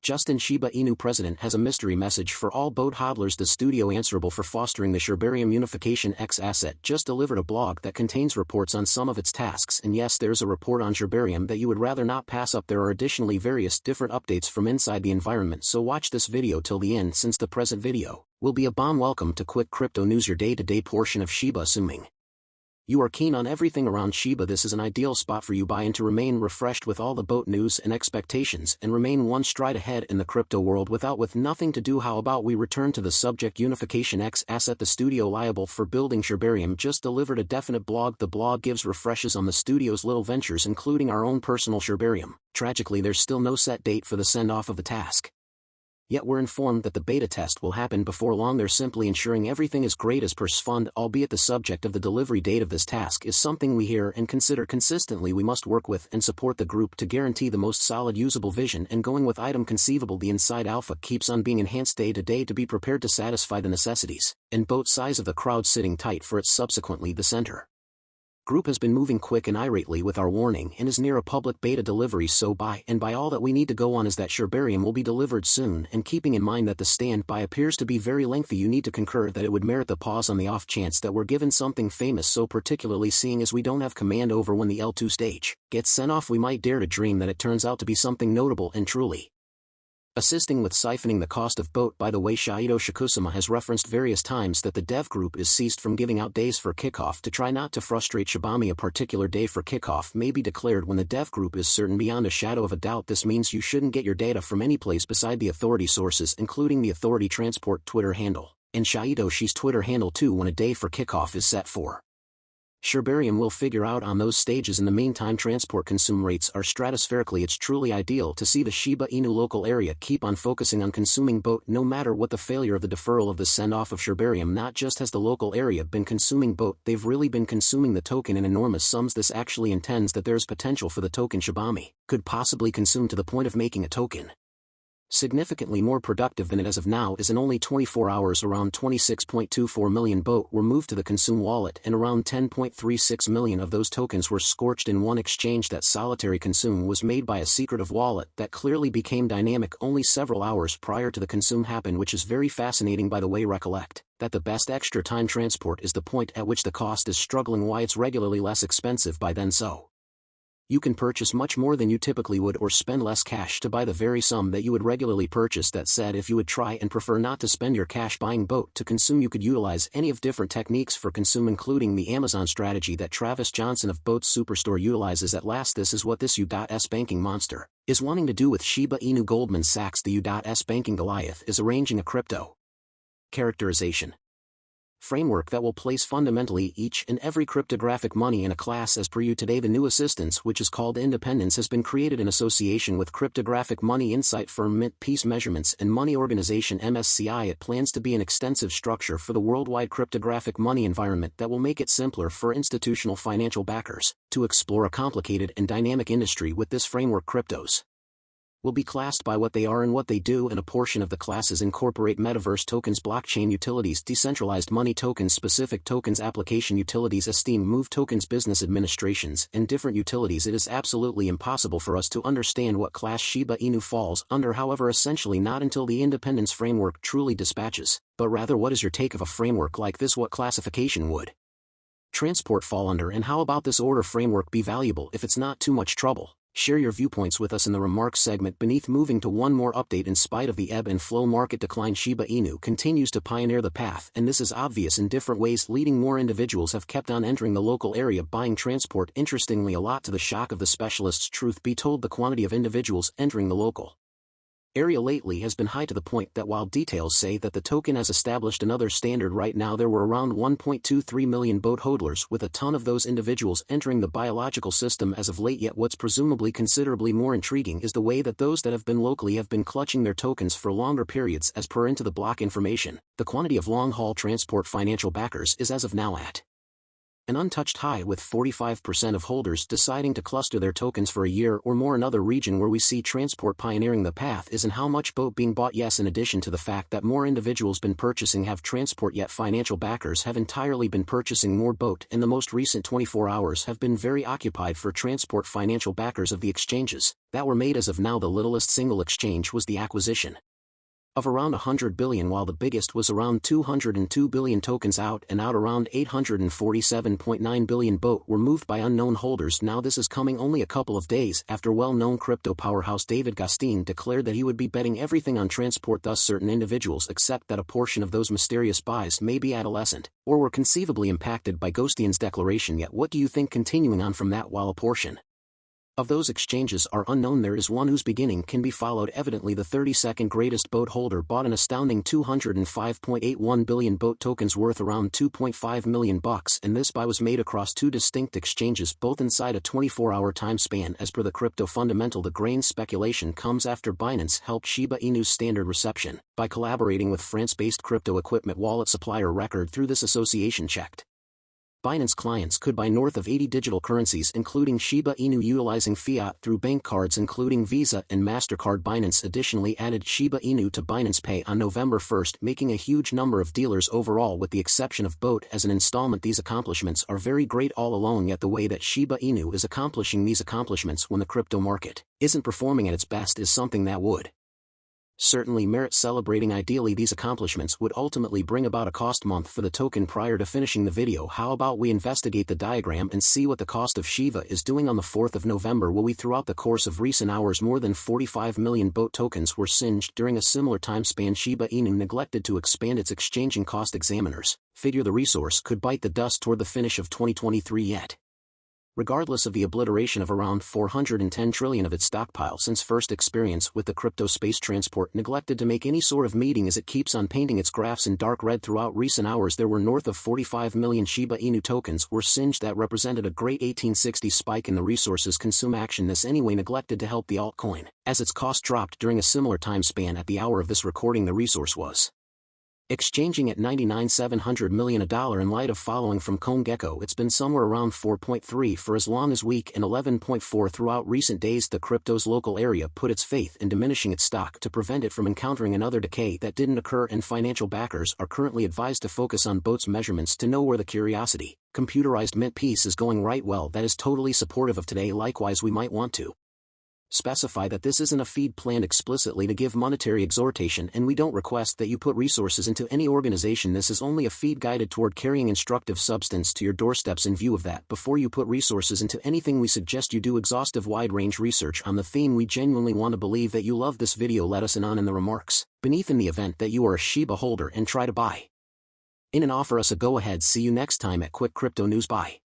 Justin Shiba Inu president has a mystery message for all boat hodlers. The studio answerable for fostering the Shibarium Unification X asset just delivered a blog that contains reports on some of its tasks, and yes, there's a report on Shibarium that you would rather not pass up. There are additionally various different updates from inside the environment, so watch this video till the end since the present video will be a bomb. Welcome to Quick Crypto News, your day-to-day portion of Shiba. Assuming you are keen on everything around Shiba, this is an ideal spot for you. Buy in to remain refreshed with all the boat news and expectations and remain one stride ahead in the crypto world with nothing to do. How about we return to the subject? Unification X asset. The studio liable for building Shibarium just delivered a definite blog. The blog gives refreshes on the studio's little ventures, including our own personal Shibarium. Tragically, there's still no set date for the send-off of the task. Yet we're informed that the beta test will happen before long. They're simply ensuring everything is great as per fund, albeit the subject of the delivery date of this task is something we hear and consider consistently. We must work with and support the group to guarantee the most solid usable vision and going with item conceivable. The inside alpha keeps on being enhanced day to day to be prepared to satisfy the necessities and boat size of the crowd sitting tight for it. Subsequently, the center group has been moving quick and irately with our warning and is near a public beta delivery. So by all that we need to go on is that Shibarium will be delivered soon, and keeping in mind that the standby appears to be very lengthy, you need to concur that it would merit the pause on the off chance that we're given something famous. So particularly seeing as we don't have command over when the L2 stage gets sent off, we might dare to dream that it turns out to be something notable and truly assisting with siphoning the cost of boat. By the way, Shaido Shikusama has referenced various times that the dev group is ceased from giving out days for kickoff to try not to frustrate Shibami. A particular day for kickoff may be declared when the dev group is certain beyond a shadow of a doubt. This means you shouldn't get your data from any place beside the authority sources, including the authority transport Twitter handle, and Shaido Shi's Twitter handle too, when a day for kickoff is set for. Shibarium will figure out on those stages. In the meantime, transport consume rates are stratospherically. It's truly ideal to see the Shiba Inu local area keep on focusing on consuming boat no matter what the failure of the deferral of the send-off of Shibarium. Not just has the local area been consuming boat, they've really been consuming the token in enormous sums. This actually intends that there's potential for the token Shibami could possibly consume to the point of making a token significantly more productive than it as of now is. In only 24 hours, around 26.24 million boat were moved to the consume wallet, and around 10.36 million of those tokens were scorched in one exchange. That solitary consume was made by a secretive wallet that clearly became dynamic only several hours prior to the consume happen, which is very fascinating. By the way, recollect that the best extra time transport is the point at which the cost is struggling, why it's regularly less expensive by then, so you can purchase much more than you typically would or spend less cash to buy the very sum that you would regularly purchase. That said, if you would try and prefer not to spend your cash buying boat to consume, you could utilize any of different techniques for consume, including the Amazon strategy that Travis Johnson of Boats Superstore utilizes. At last, this is what this U.S. banking monster is wanting to do with Shiba Inu. Goldman Sachs, the U.S. banking Goliath, is arranging a crypto characterization framework that will place fundamentally each and every cryptographic money in a class as per you. Today, the new assistance, which is called Independence, has been created in association with cryptographic money insight firm Mint Peace Measurements and money organization MSCI. It plans to be an extensive structure for the worldwide cryptographic money environment that will make it simpler for institutional financial backers to explore a complicated and dynamic industry. With this framework, cryptos will be classed by what they are and what they do, and a portion of the classes incorporate metaverse tokens, blockchain utilities, decentralized money tokens, specific tokens, application utilities, esteem move tokens, business administrations, and different utilities. It is absolutely impossible for us to understand what class Shiba Inu falls under, however, essentially not until the independence framework truly dispatches, but rather what is your take of a framework like this? What classification would transport fall under, and how about this order framework be valuable if it's not too much trouble? Share your viewpoints with us in the remarks segment beneath. Moving to one more update. In spite of the ebb and flow market decline, Shiba Inu continues to pioneer the path, and this is obvious in different ways. Leading more individuals have kept on entering the local area buying transport. Interestingly, a lot to the shock of the specialists. Truth be told, the quantity of individuals entering the local area lately has been high, to the point that while details say that the token has established another standard, right now there were around 1.23 million boat hodlers, with a ton of those individuals entering the biological system as of late. Yet what's presumably considerably more intriguing is the way that those that have been locally have been clutching their tokens for longer periods. As per into the block information, the quantity of long-haul transport financial backers is as of now at An untouched high with 45% of holders deciding to cluster their tokens for a year or more. Another region where we see transport pioneering the path is in how much BOT being bought. Yes, in addition to the fact that more individuals been purchasing have transport, yet financial backers have entirely been purchasing more BOT, and the most recent 24 hours have been very occupied for transport. Financial backers of the exchanges that were made. As of now, the littlest single exchange was the acquisition of around 100 billion, while the biggest was around 202 billion. Tokens out and out. Around 847.9 billion BOT were moved by unknown holders. Now this is coming only a couple of days after well-known crypto powerhouse David Gostin declared that he would be betting everything on transport. Thus certain individuals accept that a portion of those mysterious buys may be adolescent, or were conceivably impacted by Gostin's declaration. Yet what do you think? Continuing on from that, while a portion of those exchanges are unknown, there is one whose beginning can be followed. Evidently the 32nd greatest BOT holder bought an astounding 205.81 billion BOT tokens worth around $2.5 million, and this buy was made across two distinct exchanges, both inside a 24-hour time span. As per the crypto fundamental, the grain speculation comes after Binance helped Shiba Inu's standard reception by collaborating with France-based crypto equipment wallet supplier Record. Through this association checked, Binance clients could buy north of 80 digital currencies including Shiba Inu utilizing fiat through bank cards including Visa and MasterCard. Binance additionally added Shiba Inu to Binance Pay on November 1st, making a huge number of dealers overall with the exception of BOT as an installment. These accomplishments are very great all alone, yet the way that Shiba Inu is accomplishing these accomplishments when the crypto market isn't performing at its best is something that would certainly merit celebrating. Ideally, these accomplishments would ultimately bring about a cost month for the token. Prior to finishing the video, how about we investigate the diagram and see what the cost of Shiba is doing on the 4th of November? Will we? Throughout the course of recent hours, more than 45 million BOT tokens were singed. During a similar time span, Shiba Inu neglected to expand its exchanging cost. Examiners figure the resource could bite the dust toward the finish of 2023 yet. Regardless of the obliteration of around 410 trillion of its stockpile since first experience with the crypto space, transport neglected to make any sort of meeting as it keeps on painting its graphs in dark red. Throughout recent hours, there were north of 45 million Shiba Inu tokens were singed. That represented a great 1860 spike in the resources consume action. This anyway neglected to help the altcoin, as its cost dropped during a similar time span. At the hour of this recording, the resource was exchanging at $99,700 million a dollar. In light of following from CoinGecko, it's been somewhere around 4.3 for as long as week and 11.4 throughout recent days. The crypto's local area put its faith in diminishing its stock to prevent it from encountering another decay that didn't occur, and financial backers are currently advised to focus on BOT's measurements to know where the curiosity computerized mint piece is going. Right, well, that is totally supportive of today. Likewise, we might want to specify that this isn't a feed planned explicitly to give monetary exhortation, and we don't request that you put resources into any organization. This is only a feed guided toward carrying instructive substance to your doorsteps. In view of that, before you put resources into anything, we suggest you do exhaustive wide-range research on the theme. We genuinely want to believe that you love this video. Let us in the remarks beneath in the event that you are a Shiba holder and try to buy in and offer us a go-ahead. See you next time at Quick Crypto News. Bye.